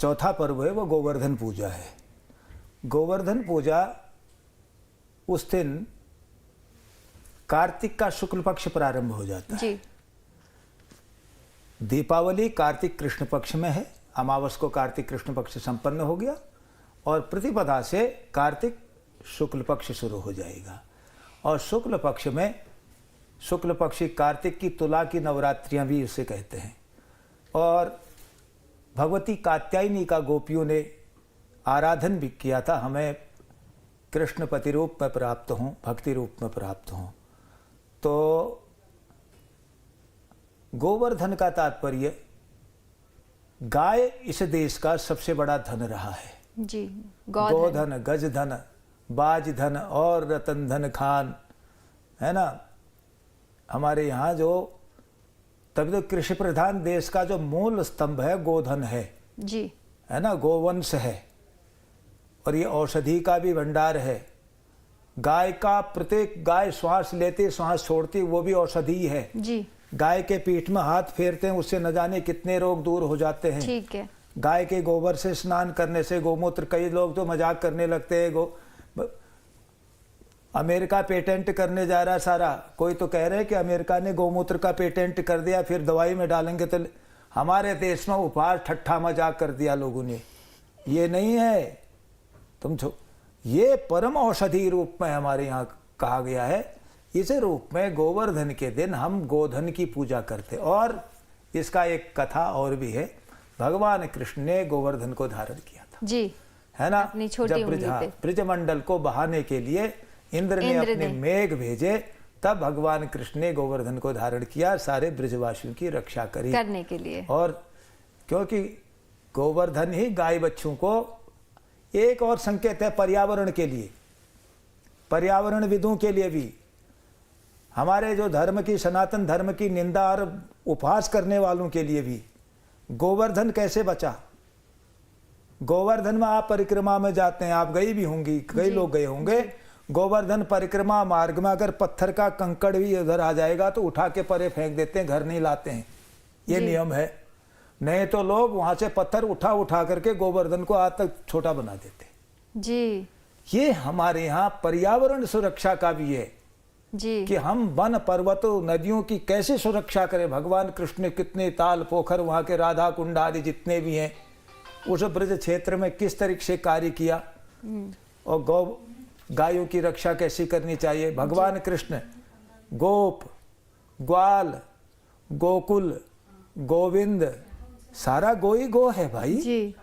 चौथा पर्व है वो गोवर्धन पूजा है। गोवर्धन पूजा उस दिन कार्तिक का शुक्ल पक्ष प्रारंभ हो जाता है जी। दीपावली कार्तिक कृष्ण पक्ष में है, अमावस को कार्तिक कृष्ण पक्ष संपन्न हो गया और प्रतिपदा से कार्तिक शुक्ल पक्ष शुरू हो जाएगा। और शुक्ल पक्ष में शुक्ल पक्षी कार्तिक की तुला की नवरात्रियां भी उसे कहते हैं। और भगवती कात्यायनी का गोपियों ने आराधन भी किया था, हमें कृष्ण पति रूप में प्राप्त हों, भक्ति रूप में प्राप्त हों। तो गोवर्धन का तात्पर्य गाय इस देश का सबसे बड़ा धन रहा है जी। गोधन, गजधन, बाजधन और रतन धन खान, है ना। हमारे यहाँ जो तभी तो कृषि प्रधान देश का जो मूल स्तंभ है गोधन है जी, है ना, गोवंश है। और ये औषधि का भी भंडार है। गाय का प्रत्येक गाय श्वास लेती श्वास छोड़ती वो भी औषधि है जी। गाय के पीठ में हाथ फेरते हैं उससे न जाने कितने रोग दूर हो जाते हैं। ठीक है। गाय के गोबर से स्नान करने से, गोमूत्र, कई लोग तो मजाक करने लगते हैं अमेरिका पेटेंट करने जा रहा है सारा, कोई तो कह रहे हैं कि अमेरिका ने गोमूत्र का पेटेंट कर दिया फिर दवाई में डालेंगे। तो हमारे देश में उपहार ठट्ठा मजाक कर दिया लोगों ने, ये नहीं है तुम ये परम औषधि रूप में हमारे यहाँ कहा गया है। इस रूप में गोवर्धन के दिन हम गोधन की पूजा करते। और इसका एक कथा और भी है, भगवान कृष्ण ने गोवर्धन को धारण किया था जी, है ना। अपनी छोटी उंगली पे। ब्रजमंडल को बहाने के लिए इंद्र ने अपने मेघ भेजे, तब भगवान कृष्ण ने गोवर्धन को धारण किया सारे ब्रजवासियों की रक्षा करी करने के लिए। और क्योंकि गोवर्धन ही गाय बच्चों को एक और संकेत है पर्यावरण के लिए, पर्यावरण विदों के लिए भी, हमारे जो धर्म की, सनातन धर्म की निंदा और उपहास करने वालों के लिए भी। गोवर्धन कैसे बचा? गोवर्धन में आप परिक्रमा में जाते हैं, आप गई भी होंगी, कई लोग गए होंगे। गोवर्धन परिक्रमा मार्ग में अगर पत्थर का कंकड़ भी उधर आ जाएगा तो उठा के परे फेंक देते हैं, घर नहीं लाते हैं, ये नियम है। नहीं तो लोग वहां से पत्थर उठा उठा करके गोवर्धन को आज तक छोटा बना देते जी। ये हमारे यहाँ पर्यावरण सुरक्षा का भी है जी, कि हम वन पर्वतों नदियों की कैसे सुरक्षा करें। भगवान कृष्ण ने कितने ताल पोखर, वहाँ के राधा कुंड आदि जितने भी हैं उस ब्रज क्षेत्र में किस तरीके से कार्य किया, और गायों की रक्षा कैसी करनी चाहिए। भगवान कृष्ण गोप, ग्वाल, गोकुल, गोविंद, सारा गो ही गो है भाई जी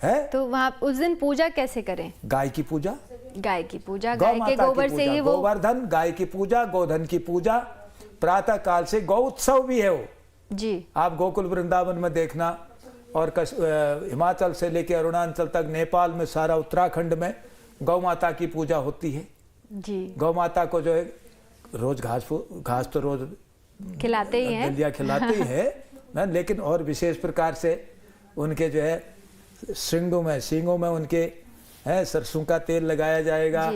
है। तो वहाँ उस दिन पूजा कैसे करें? गाय की पूजा, गाय की पूजा, गाय के गोबर से ही वो गोवर्धन, गाय की पूजा, गोधन की पूजा, प्रातः काल से गौ उत्सव भी है वो जी। आप गोकुल वृंदावन में देखना, और हिमाचल से लेकर अरुणाचल तक, नेपाल में, सारा उत्तराखंड में गौ माता की पूजा होती है जी। गौ माता को जो है रोज घास तो रोज खिलाते ही हैं, दलिया खिलाते ही है ना, लेकिन और विशेष प्रकार से उनके जो है सींगों में उनके सरसों का तेल लगाया जाएगा,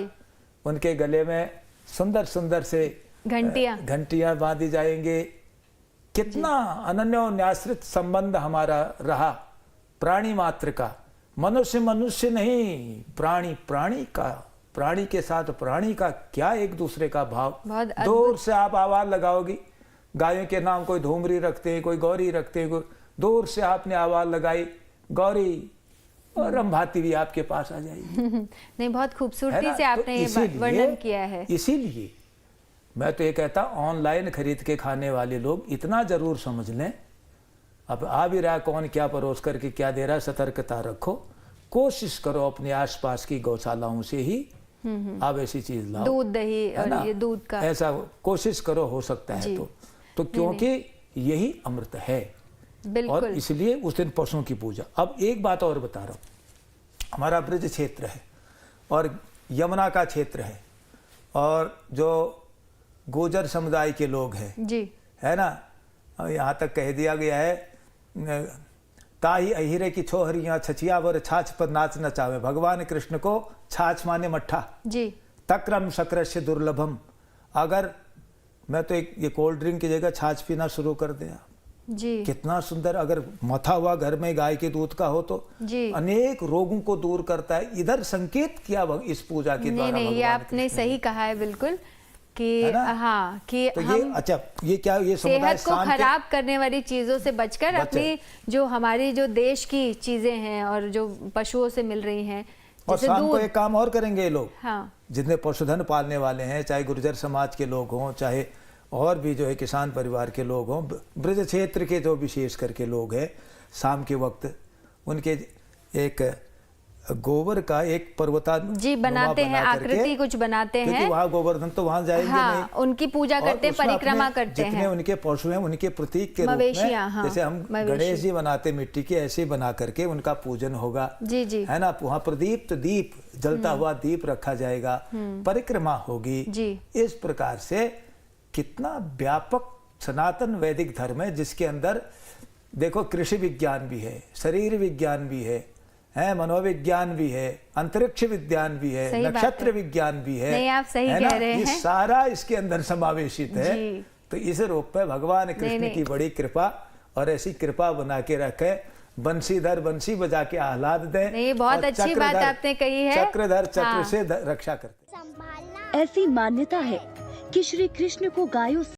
उनके गले में सुंदर सुंदर से घंटियां बांधी जाएंगे। कितना अनन्योन्याश्रित संबंध हमारा रहा प्राणी मात्र का, मनुष्य मनुष्य नहीं, प्राणी प्राणी का, प्राणी के साथ प्राणी का क्या एक दूसरे का भाव। दूर से आप आवाज लगाओगी, गायों के नाम कोई धूमरी रखते हैं, कोई गौरी रखते हैं, दूर से आपने आवाज लगाई गौरी, और रंभाती भी आपके पास आ जाएगी। नहीं, बहुत खूबसूरती से आपने ये वर्णन किया है। इसीलिए मैं तो ये कहता, ऑनलाइन खरीद के खाने वाले लोग इतना जरूर समझ लें, अब आ भी रहा कौन क्या परोस करके क्या दे रहा है, सतर्कता रखो, कोशिश करो अपने आसपास की गौशालाओं से ही आप ऐसी चीज लाओ, दूध दही और ये दूध का ऐसा कोशिश करो, हो सकता है तो क्योंकि यही अमृत है। और इसलिए उस दिन पशुओं की पूजा। अब एक बात और बता रहा हूँ, हमारा ब्रज क्षेत्र है और यमुना का क्षेत्र है, और जो गुर्जर समुदाय के लोग हैं जी, है ना, यहाँ तक कह दिया गया है, ताही अहिरे की छोहरियाँ छछिया वर छाछ पर नाच नचावे। भगवान कृष्ण को छाछ माने मट्ठा जी, तक्रम शक्रस्य दुर्लभम। अगर मैं तो ये कोल्ड ड्रिंक की जगह छाछ पीना शुरू कर दिया, जी कितना सुंदर, अगर मथा हुआ घर में गाय के दूध का हो तो जी अनेक रोगों को दूर करता है। इधर संकेत किया इस पूजा के द्वारा। नहीं, ये आपने सही कहा है बिल्कुल कि हाँ कि तो हम ये अच्छा, ये क्या, ये सेहत को खराब करने वाली चीजों से बचकर अपनी जो हमारी जो देश की चीजें हैं और जो पशुओं से मिल रही हैं, और जैसे शाम को दूध। एक काम और करेंगे ये लोग, हाँ जितने पशुधन पालने वाले हैं, चाहे गुर्जर समाज के लोग हों, चाहे और भी जो है किसान परिवार के लोग हों, ब्रज क्षेत्र के जो विशेष करके लोग हैं, शाम के वक्त उनके एक गोबर का एक पर्वता जी बनाते हैं, आकृति कुछ बनाते हैं, क्योंकि वहाँ गोवर्धन तो वहाँ जाएंगे हाँ, नहीं, उनकी पूजा करते हैं, परिक्रमा करते हैं। जितने उनके पशु हैं उनके प्रतीक के रूप में, हाँ, जैसे हम गणेश जी बनाते मिट्टी के, ऐसे बना करके उनका पूजन होगा। जी जी है ना, वहाँ प्रदीप्त दीप, जलता हुआ दीप रखा जाएगा, परिक्रमा होगी। जी इस प्रकार से कितना व्यापक सनातन वैदिक धर्म है, जिसके अंदर देखो कृषि विज्ञान भी है, शरीर विज्ञान भी है, मनोविज्ञान भी है, अंतरिक्ष विज्ञान भी है, नक्षत्र विज्ञान भी है। नहीं, आप सही कह रहे हैं। ये सारा इसके अंदर समावेशित है। तो इस रूप में भगवान कृष्ण की बड़ी कृपा, और ऐसी कृपा बना के रखे, बंसीधर बंसी बजा के आह्लाद दे। नहीं, बहुत अच्छी बात आपने कही है। चक्रधर चक्र से रक्षा करते। ऐसी मान्यता है कि श्री कृष्ण को गायों